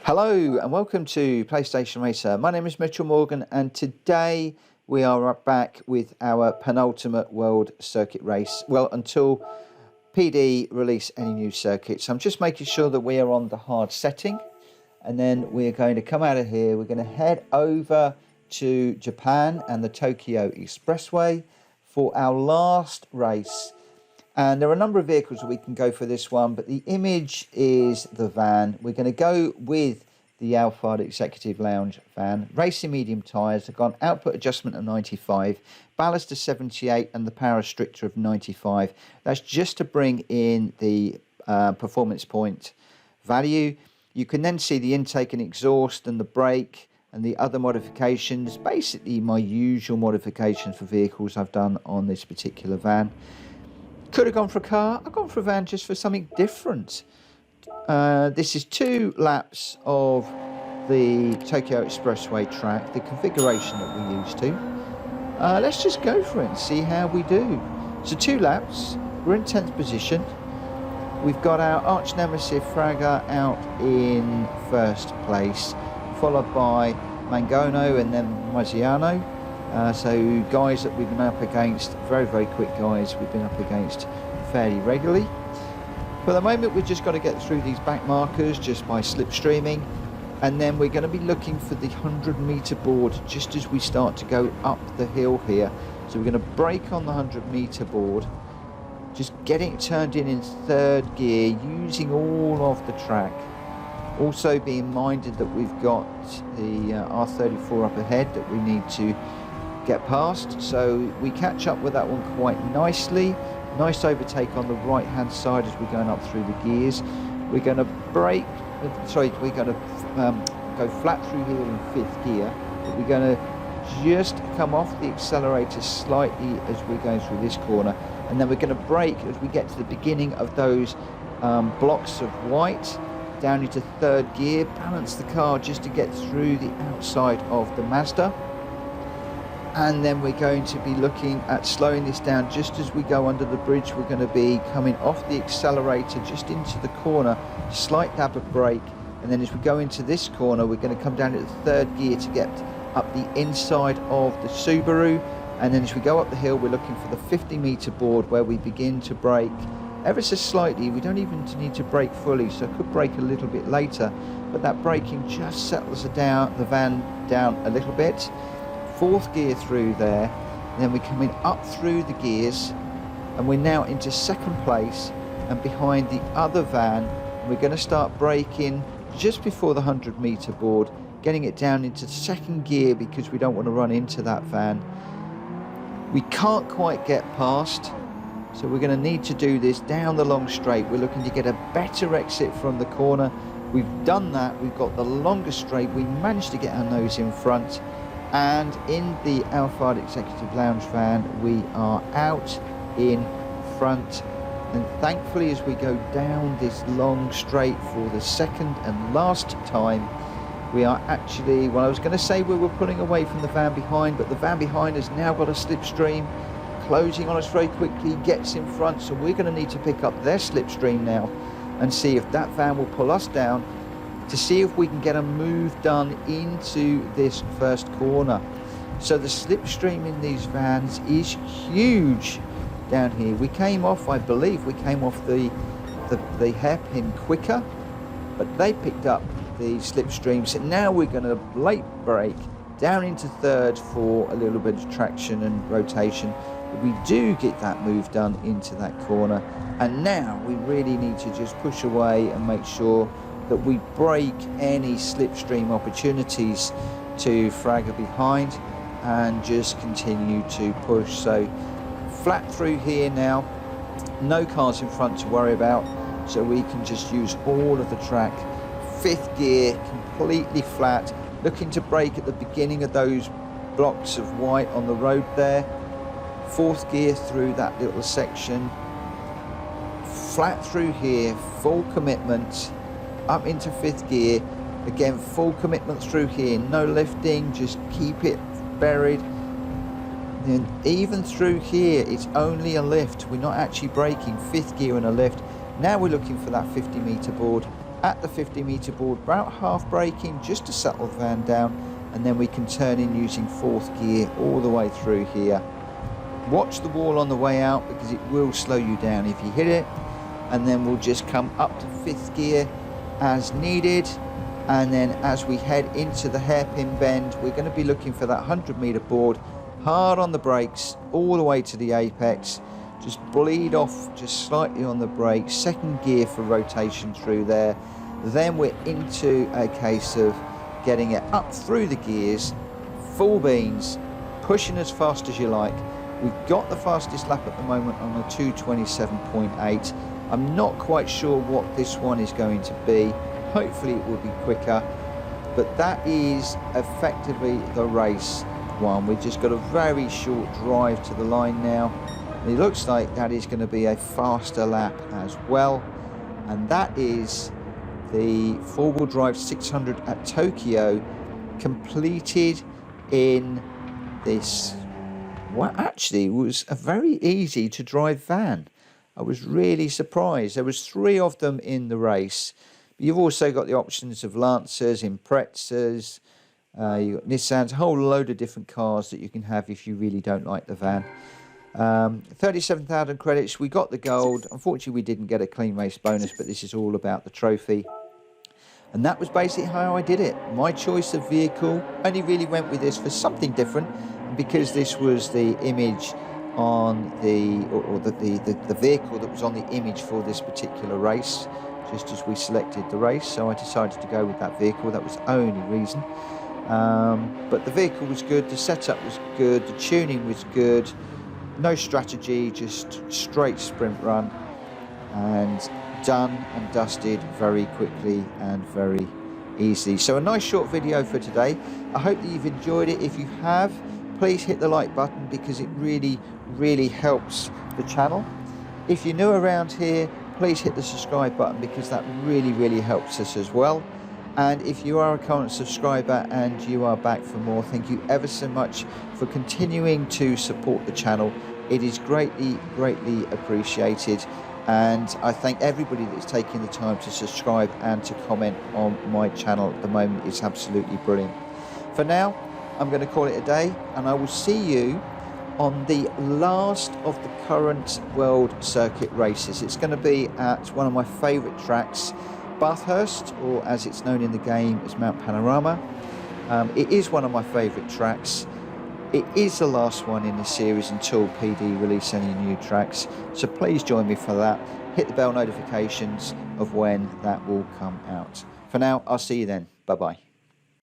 Hello and welcome to PlayStation Racer. My name is Mitchell Morgan and today we are back with our penultimate World Circuit race. Well, until PD release any new circuits. I'm just making sure that we are on the hard setting and then we're going to come out of here. We're going to head over to Japan and the Tokyo Expressway for our last race. And there are a number of vehicles that we can go for this one, but the image is the van. We're going to go with the Alphard Executive Lounge van. Racing medium tyres. They've got output adjustment of 95, ballast of 78 and the power restrictor of 95. That's just to bring in the performance point value. You can then see the intake and exhaust and the brake and the other modifications. Basically my usual modifications for vehicles I've done on this particular van. Could have gone for a car. I've gone for a van just for something different. This is 2 laps of the Tokyo Expressway track, the configuration that we used to. Let's just go for it and see how we do. So 2 laps, we're in 10th position. We've got our arch nemesis Fraga out in 1st place, followed by Mangono and then Maziano. So guys that we've been up against, very quick guys we've been up against fairly regularly. For the moment we've just got to get through these back markers just by slipstreaming, and then we're going to be looking for the 100-meter board just as we start to go up the hill here. So we're going to brake on the 100-meter board, just getting it turned in 3rd gear, using all of the track. Also being minded that we've got the R34 up ahead that we need to get past, so we catch up with that one quite nicely. Nice overtake on the right hand side as we're going up through the gears. We're going to brake, sorry, we're going to go flat through here in 5th gear, but we're going to just come off the accelerator slightly as we're going through this corner, and then we're going to brake as we get to the beginning of those blocks of white down into 3rd gear, balance the car just to get through the outside of the Mazda. And then we're going to be looking at slowing this down just as we go under the bridge. We're going to be coming off the accelerator just into the corner, slight dab of brake, and then as we go into this corner we're going to come down to the 3rd gear to get up the inside of the Subaru, and then as we go up the hill we're looking for the 50-meter board where we begin to brake ever so slightly. We don't even need to brake fully, so I could brake a little bit later, but that braking just settles the van down a little bit. 4th gear through there, and then we're coming up through the gears and we're now into 2nd place and behind the other van. We're going to start braking just before the 100-meter board, getting it down into 2nd gear because we don't want to run into that van. We can't quite get past, so we're going to need to do this down the long straight. We're looking to get a better exit from the corner. We've done that, we've got the longer straight, we managed to get our nose in front. And in the Alphard Executive Lounge van we are out in front, and thankfully as we go down this long straight for the 2nd and last time we are actually, well I was going to say we were pulling away from the van behind, but the van behind has now got a slipstream closing on us very quickly, gets in front, so we're going to need to pick up their slipstream now and see if that van will pull us down to see if we can get a move done into this 1st corner. So the slipstream in these vans is huge down here. We came off, I believe we came off the hairpin quicker, but they picked up the slipstream, so now we're going to late brake down into 3rd for a little bit of traction and rotation. But we do get that move done into that corner, and now we really need to just push away and make sure that we break any slipstream opportunities to Fraga behind and just continue to push. So flat through here now, no cars in front to worry about, so we can just use all of the track. 5th gear completely flat, looking to brake at the beginning of those blocks of white on the road there. 4th gear through that little section, flat through here, full commitment up into 5th gear, again full commitment through here, no lifting, just keep it buried. And even through here it's only a lift, we're not actually braking. 5th gear and a lift. Now we're looking for that 50-meter board, at the 50-metre board, about half braking just to settle the van down, and then we can turn in using 4th gear all the way through here. Watch the wall on the way out because it will slow you down if you hit it, and then we'll just come up to 5th gear as needed. And then as we head into the hairpin bend, we're going to be looking for that 100-metre board, hard on the brakes all the way to the apex, just bleed off just slightly on the brakes, 2nd gear for rotation through there. Then we're into a case of getting it up through the gears, full beans, pushing as fast as you like. We've got the fastest lap at the moment on a 2:27.8. I'm not quite sure what this one is going to be. Hopefully it will be quicker, but that is effectively the race one. We've just got a very short drive to the line now. It looks like that is going to be a faster lap as well, and that is the 4-wheel drive 600 at Tokyo, completed in this what actually was a very easy to drive van. I was really surprised. There was 3 of them in the race. You've also got the options of Lancers, Imprezas, you've got Nissans, a whole load of different cars that you can have if you really don't like the van. 37,000 credits, we got the gold. Unfortunately, we didn't get a clean race bonus, but this is all about the trophy. And that was basically how I did it. My choice of vehicle, only really went with this for something different, because this was the image on the vehicle that was on the image for this particular race, just as we selected the race. So I decided to go with that vehicle. That was the only reason. But the vehicle was good, the setup was good, the tuning was good, no strategy, just straight sprint run, and done and dusted very quickly and very easily. So a nice short video for today. I hope that you've enjoyed it. If you have, please hit the like button because it really helps the channel. If you're new around here, please hit the subscribe button because that really helps us as well. And if you are a current subscriber and you are back for more, thank you ever so much for continuing to support the channel. It is greatly appreciated, and I thank everybody that's taking the time to subscribe and to comment on my channel at the moment. It's absolutely brilliant. For now, I'm going to call it a day, and I will see you on the last of the current World Circuit races. It's going to be at one of my favourite tracks, Bathurst, or as it's known in the game as Mount Panorama. It is one of my favourite tracks. It is the last one in the series until PD release any new tracks, so please join me for that. Hit the bell notifications of when that will come out. For now, I'll see you then. Bye bye.